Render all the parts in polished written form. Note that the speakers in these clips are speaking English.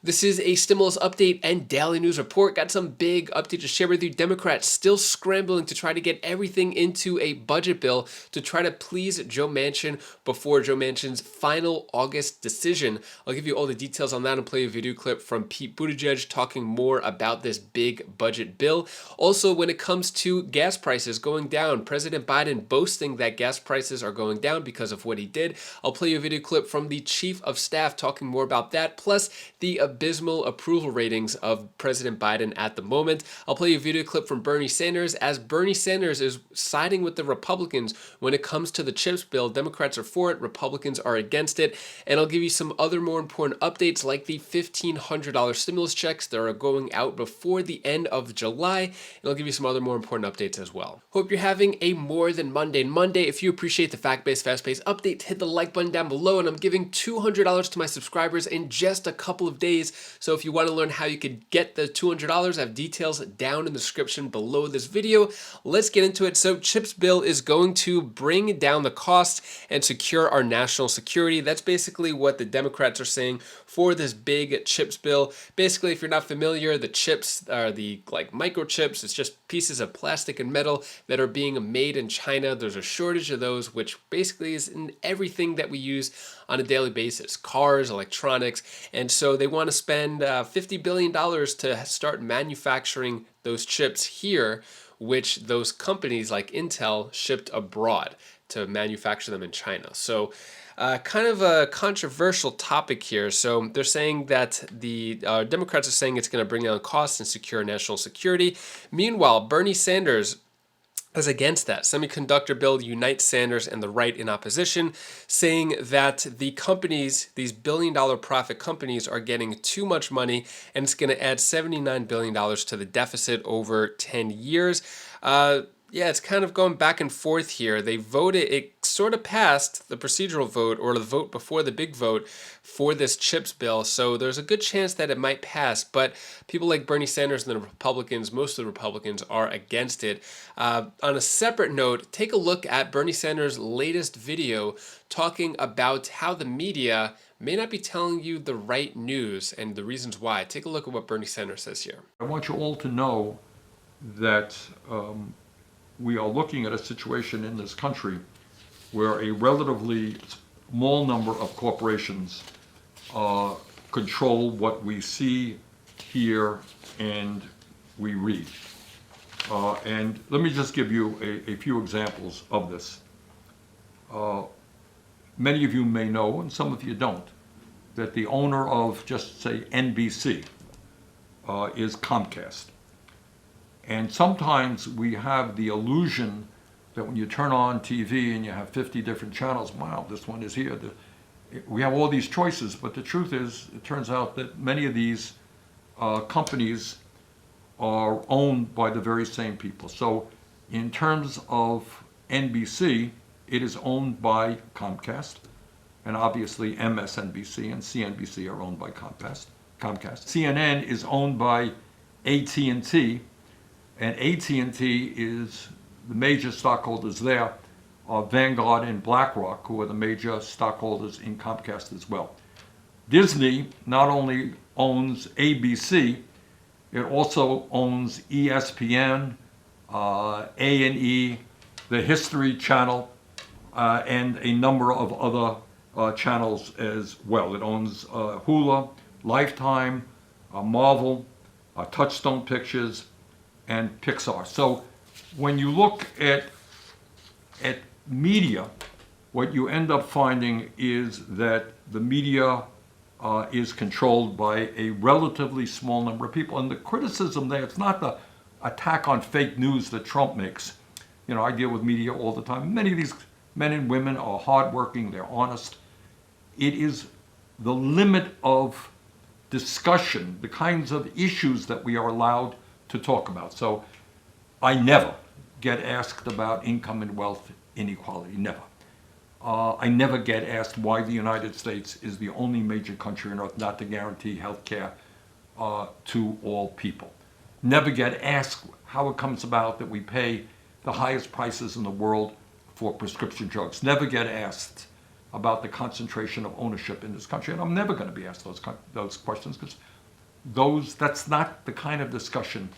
This is a stimulus update and daily news report. Got some big update to share with you. Democrats still scrambling to try to get everything into a budget bill to try to please Joe Manchin before Joe Manchin's final August decision. I'll give you all the details on that and play a video clip from Pete Buttigieg talking more about this big budget bill. Also, when it comes to gas prices going down, President Biden boasting that gas prices are going down because of what he did. I'll play you a video clip from the chief of staff talking more about that, plus the abysmal approval ratings of President Biden at the moment. I'll play you a video clip from Bernie Sanders as Bernie Sanders is siding with the Republicans when it comes to the CHIPS bill. Democrats are for it, Republicans are against it. And I'll give you some other more important updates like the $1,500 stimulus checks that are going out before the end of July. And I'll give you some other more important updates as well. Hope you're having a more than mundane Monday. If you appreciate the fact-based, fast-paced update, hit the like button down below. And I'm giving $200 to my subscribers in just a couple of days. So if you want to learn how you could get the $200, I have details down in the description below this video. Let's get into it. So CHIPS bill is going to bring down the cost and secure our national security. That's basically what the Democrats are saying for this big CHIPS bill. Basically, if you're not familiar, the chips are the microchips. It's just pieces of plastic and metal that are being made in China. There's a shortage of those, which basically is in everything that we use on a daily basis, cars, electronics. And so they want to spend $50 billion to start manufacturing those chips here, which those companies like Intel shipped abroad to manufacture them in China. So kind of a controversial topic here. So they're saying that the Democrats are saying it's going to bring down costs and secure national security. Meanwhile, Bernie Sanders is against that. Semiconductor bill unites Sanders and the right in opposition, saying that the companies, these billion-dollar profit companies, are getting too much money and it's going to add $79 billion to the deficit over 10 years. Yeah, it's kind of going back and forth here. They voted, it sort of passed the procedural vote or the vote before the big vote for this CHIPS bill. So there's a good chance that it might pass, but people like Bernie Sanders and the Republicans, most of the Republicans, are against it. On a separate note, take a look at Bernie Sanders' latest video talking about how the media may not be telling you the right news and the reasons why. Take a look at what Bernie Sanders says here. I want you all to know that we are looking at a situation in this country where a relatively small number of corporations control what we see, hear, and we read. And let me just give you a few examples of this. Many of you may know, and some of you don't, that the owner of, just say, NBC is Comcast. And sometimes we have the illusion that when you turn on TV and you have 50 different channels, wow, this one is here. We have all these choices, but the truth is, it turns out that many of these companies are owned by the very same people. So in terms of NBC, it is owned by Comcast, and obviously MSNBC and CNBC are owned by Comcast. CNN is owned by AT&T, and AT&T is the major stockholders there are Vanguard and BlackRock, who are the major stockholders in Comcast as well. Disney not only owns ABC, it also owns ESPN, A&E, the History Channel, and a number of other channels as well. It owns Hulu, Lifetime, Marvel, Touchstone Pictures, and Pixar. So when you look at media, what you end up finding is that the media is controlled by a relatively small number of people. And the criticism there, it's not the attack on fake news that Trump makes. You know, I deal with media all the time. Many of these men and women are hardworking, they're honest. It is the limit of discussion, the kinds of issues that we are allowed to talk about. So I never get asked about income and wealth inequality, never. I never get asked why the United States is the only major country on earth not to guarantee health care to all people. Never get asked how it comes about that we pay the highest prices in the world for prescription drugs. Never get asked about the concentration of ownership in this country. And I'm never going to be asked those questions, because that's not the kind of discussion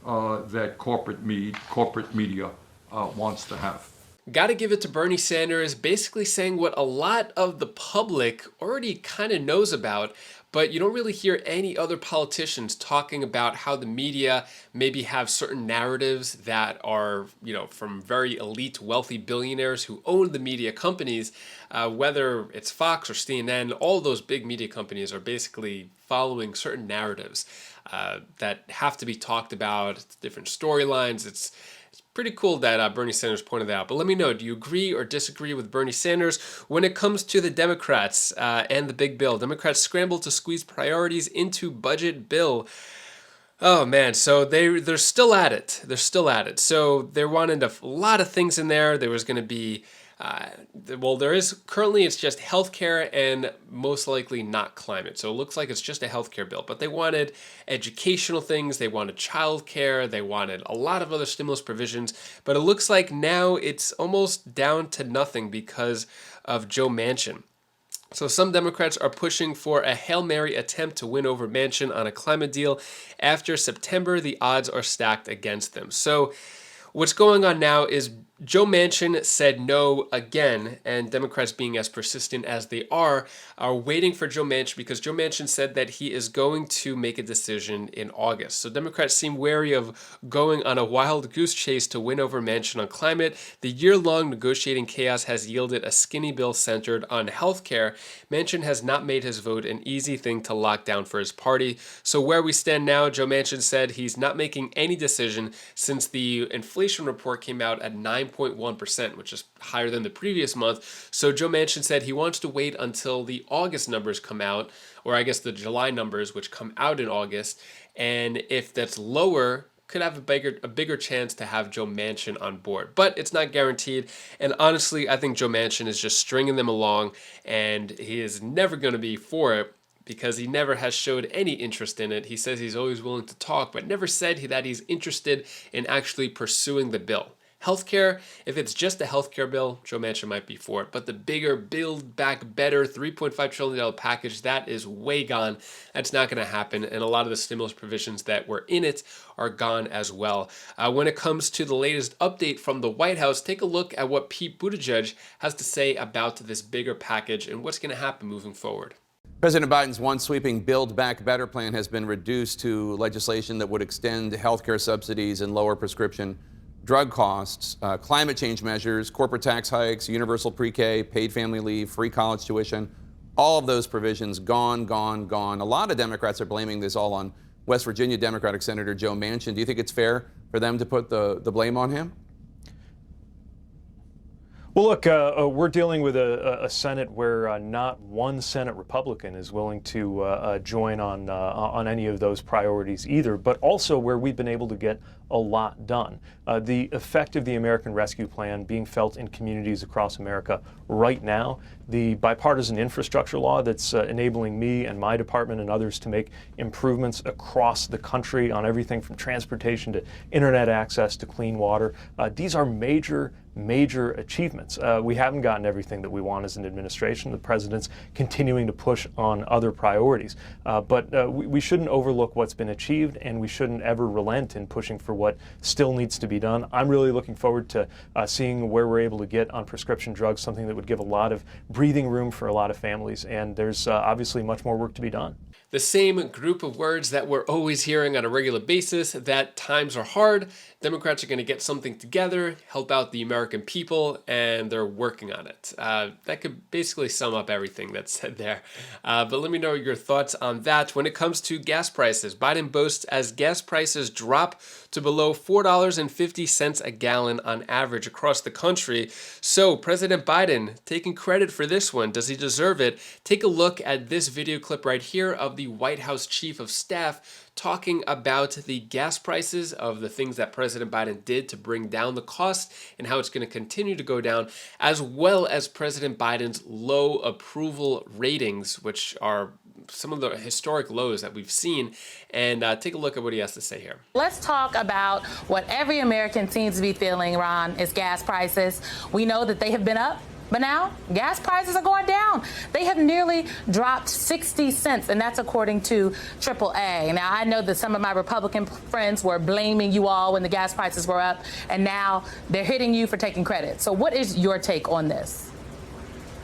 that corporate media wants to have. Got to give it to Bernie Sanders, basically saying what a lot of the public already kind of knows about, but you don't really hear any other politicians talking about how the media maybe have certain narratives that are, from very elite, wealthy billionaires who own the media companies, whether it's Fox or CNN. All those big media companies are basically following certain narratives that have to be talked about, different storylines. It's pretty cool that Bernie Sanders pointed that out. But let me know, do you agree or disagree with Bernie Sanders when it comes to the Democrats and the big bill? Democrats scrambled to squeeze priorities into budget bill. Oh man, so they're still at it. They're still at it. So they wanted a lot of things in there. There was going to be there is currently, it's just healthcare and most likely not climate. So it looks like it's just a healthcare bill, but they wanted educational things. They wanted childcare. They wanted a lot of other stimulus provisions, but it looks like now it's almost down to nothing because of Joe Manchin. So some Democrats are pushing for a Hail Mary attempt to win over Manchin on a climate deal. After September, the odds are stacked against them. So what's going on now is Joe Manchin said no again, and Democrats, being as persistent as they are waiting for Joe Manchin, because Joe Manchin said that he is going to make a decision in August. So Democrats seem wary of going on a wild goose chase to win over Manchin on climate. The year-long negotiating chaos has yielded a skinny bill centered on health care. Manchin has not made his vote an easy thing to lock down for his party. So where we stand now, Joe Manchin said he's not making any decision since the inflation report came out at 9.1%, which is higher than the previous month. So Joe Manchin said he wants to wait until the August numbers come out, or I guess the July numbers, which come out in August. And if that's lower, could have a bigger chance to have Joe Manchin on board. But it's not guaranteed. And honestly, I think Joe Manchin is just stringing them along, and he is never going to be for it, because he never has showed any interest in it. He says he's always willing to talk, but never said that he's interested in actually pursuing the bill. Healthcare, if it's just a healthcare bill, Joe Manchin might be for it. But the bigger Build Back Better $3.5 trillion package, that is way gone. That's not going to happen. And a lot of the stimulus provisions that were in it are gone as well. When it comes to the latest update from the White House, take a look at what Pete Buttigieg has to say about this bigger package and what's going to happen moving forward. President Biden's one sweeping Build Back Better plan has been reduced to legislation that would extend health care subsidies and lower prescription drug costs, climate change measures, corporate tax hikes, universal pre-K, paid family leave, free college tuition. All of those provisions gone, gone, gone. A lot of Democrats are blaming this all on West Virginia Democratic Senator Joe Manchin. Do you think it's fair for them to put the blame on him? Well, look, we're dealing with a Senate where not one Senate Republican is willing to join on any of those priorities either, but also where we've been able to get a lot done. The effect of the American Rescue Plan being felt in communities across America right now, the bipartisan infrastructure law that's enabling me and my department and others to make improvements across the country on everything from transportation to internet access to clean water. These are major achievements. We haven't gotten everything that we want as an administration. The president's continuing to push on other priorities. But we shouldn't overlook what's been achieved, and we shouldn't ever relent in pushing for what still needs to be done. I'm really looking forward to seeing where we're able to get on prescription drugs, something that would give a lot of breathing room for a lot of families. And there's obviously much more work to be done. The same group of words that we're always hearing on a regular basis, that times are hard, Democrats are going to get something together, help out the American people, and they're working on it. That could basically sum up everything that's said there. But let me know your thoughts on that. When it comes to gas prices, Biden boasts as gas prices drop to below $4.50 a gallon on average across the country. So President Biden taking credit for this one. Does he deserve it? Take a look at this video clip right here of the White House Chief of Staff talking about the gas prices, of the things that President Biden did to bring down the cost and how it's going to continue to go down, as well as President Biden's low approval ratings, which are some of the historic lows that we've seen. And take a look at what he has to say here. Let's talk about what every American seems to be feeling, Ron, is gas prices. We know that they have been up But now, gas prices are going down. They have nearly dropped 60 cents, and that's according to AAA. Now, I know that some of my Republican friends were blaming you all when the gas prices were up, and now they're hitting you for taking credit. So what is your take on this?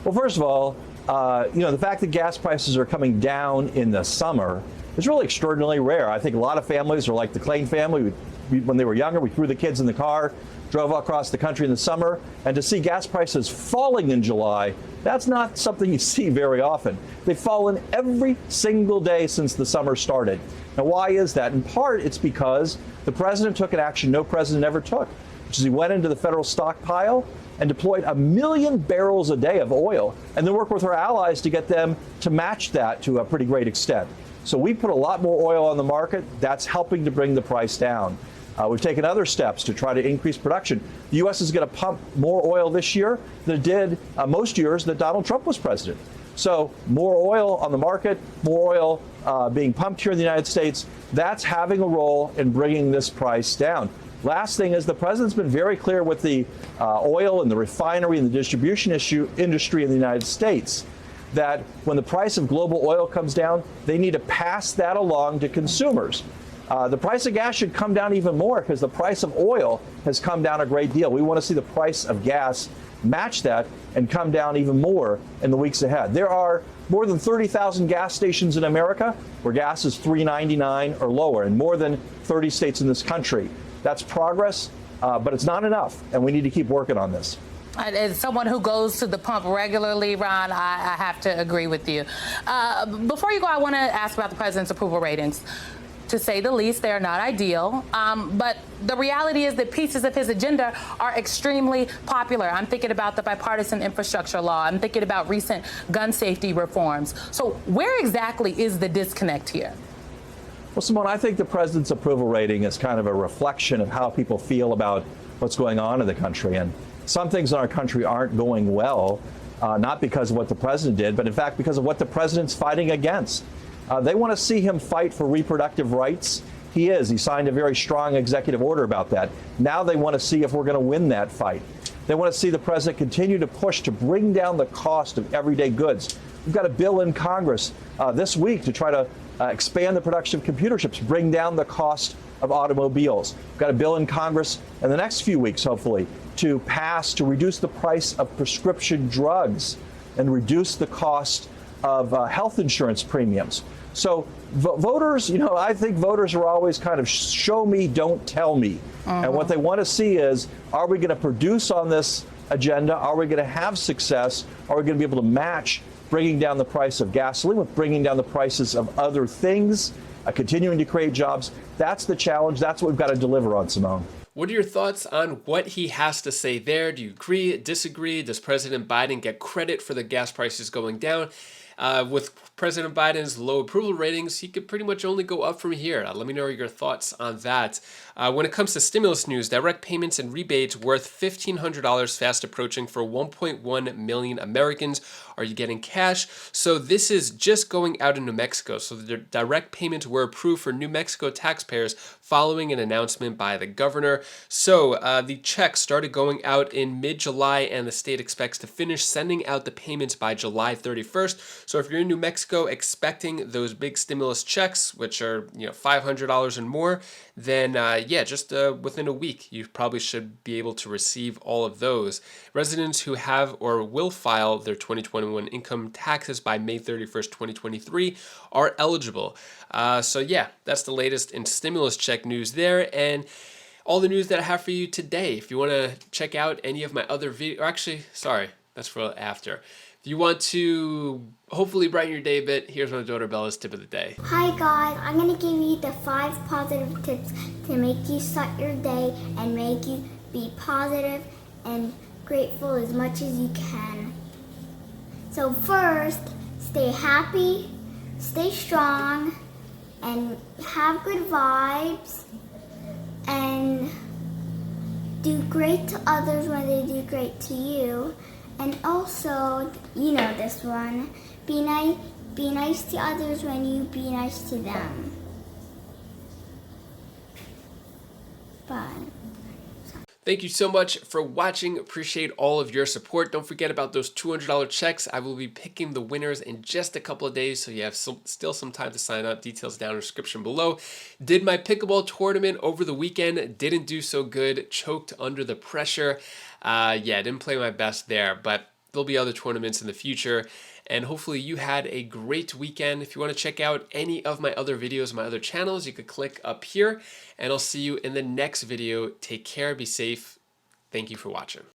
Well, first of all, the fact that gas prices are coming down in the summer is really extraordinarily rare. I think a lot of families are like the Klain family. When they were younger, we threw the kids in the car, drove across the country in the summer, and to see gas prices falling in July, that's not something you see very often. They've fallen every single day since the summer started. Now, why is that? In part, it's because the president took an action no president ever took, which is he went into the federal stockpile and deployed 1 million barrels a day of oil, and then worked with our allies to get them to match that to a pretty great extent. So we put a lot more oil on the market. That's helping to bring the price down. We've taken other steps to try to increase production. The U.S. is going to pump more oil this year than it did most years that Donald Trump was president. So more oil on the market, more oil being pumped here in the United States, that's having a role in bringing this price down. Last thing is the president's been very clear with the oil and the refinery and the distribution industry in the United States that when the price of global oil comes down, they need to pass that along to consumers. The price of gas should come down even more because the price of oil has come down a great deal. We want to see the price of gas match that and come down even more in the weeks ahead. There are more than 30,000 gas stations in America where gas is $3.99 or lower in more than 30 states in this country. That's progress, but it's not enough, and we need to keep working on this. As someone who goes to the pump regularly, Ron, I have to agree with you. Before you go, I want to ask about the president's approval ratings. To say the least, they are not ideal. But the reality is that pieces of his agenda are extremely popular. I'm thinking about the bipartisan infrastructure law. I'm thinking about recent gun safety reforms. So where exactly is the disconnect here? Well, Simone, I think the president's approval rating is kind of a reflection of how people feel about what's going on in the country. And some things in our country aren't going well, not because of what the president did, but in fact because of what the president's fighting against. They want to see him fight for reproductive rights. He is. He signed a very strong executive order about that. Now they want to see if we're going to win that fight. They want to see the president continue to push to bring down the cost of everyday goods. We've got a bill in Congress this week to try to expand the production of computer chips, bring down the cost of automobiles. We've got a bill in Congress in the next few weeks, hopefully, to pass to reduce the price of prescription drugs and reduce the cost of health insurance premiums. So voters, I think voters are always kind of show me, don't tell me. And what they want to see is, are we going to produce on this agenda? Are we going to have success? Are we going to be able to match bringing down the price of gasoline with bringing down the prices of other things, continuing to create jobs? That's the challenge. That's what we've got to deliver on, Simone. What are your thoughts on what he has to say there? Do you agree, disagree? Does President Biden get credit for the gas prices going down? With President Biden's low approval ratings, he could pretty much only go up from here. Let me know your thoughts on that. When it comes to stimulus news, direct payments and rebates worth $1,500 fast approaching for 1.1 million Americans. Are you getting cash? So this is just going out in New Mexico. So the direct payments were approved for New Mexico taxpayers following an announcement by the governor. So the checks started going out in mid-July, and the state expects to finish sending out the payments by July 31st. So if you're in New Mexico expecting those big stimulus checks, which are $500 and more, then just within a week, you probably should be able to receive all of those. Residents who have or will file their 2021 income taxes by May 31st, 2023 are eligible. That's the latest in stimulus check news there, and all the news that I have for you today. If you want to check out any of my other videos, that's for after. If you want to hopefully brighten your day a bit, here's my daughter Bella's tip of the day. Hi guys, I'm going to give you the 5 positive tips to make you start your day and make you be positive and grateful as much as you can. So first, stay happy, stay strong, and have good vibes, and do great to others when they do great to you. And also, this one, be nice to others when you be nice to them. Bye. Thank you so much for watching. Appreciate all of your support. Don't forget about those $200 checks. I will be picking the winners in just a couple of days, so you have still some time to sign up. Details down in the description below. Did my pickleball tournament over the weekend. Didn't do so good. Choked under the pressure. Yeah, didn't play my best there, but there'll be other tournaments in the future. And hopefully you had a great weekend. If you want to check out any of my other videos, my other channels, you could click up here, and I'll see you in the next video. Take care, be safe. Thank you for watching.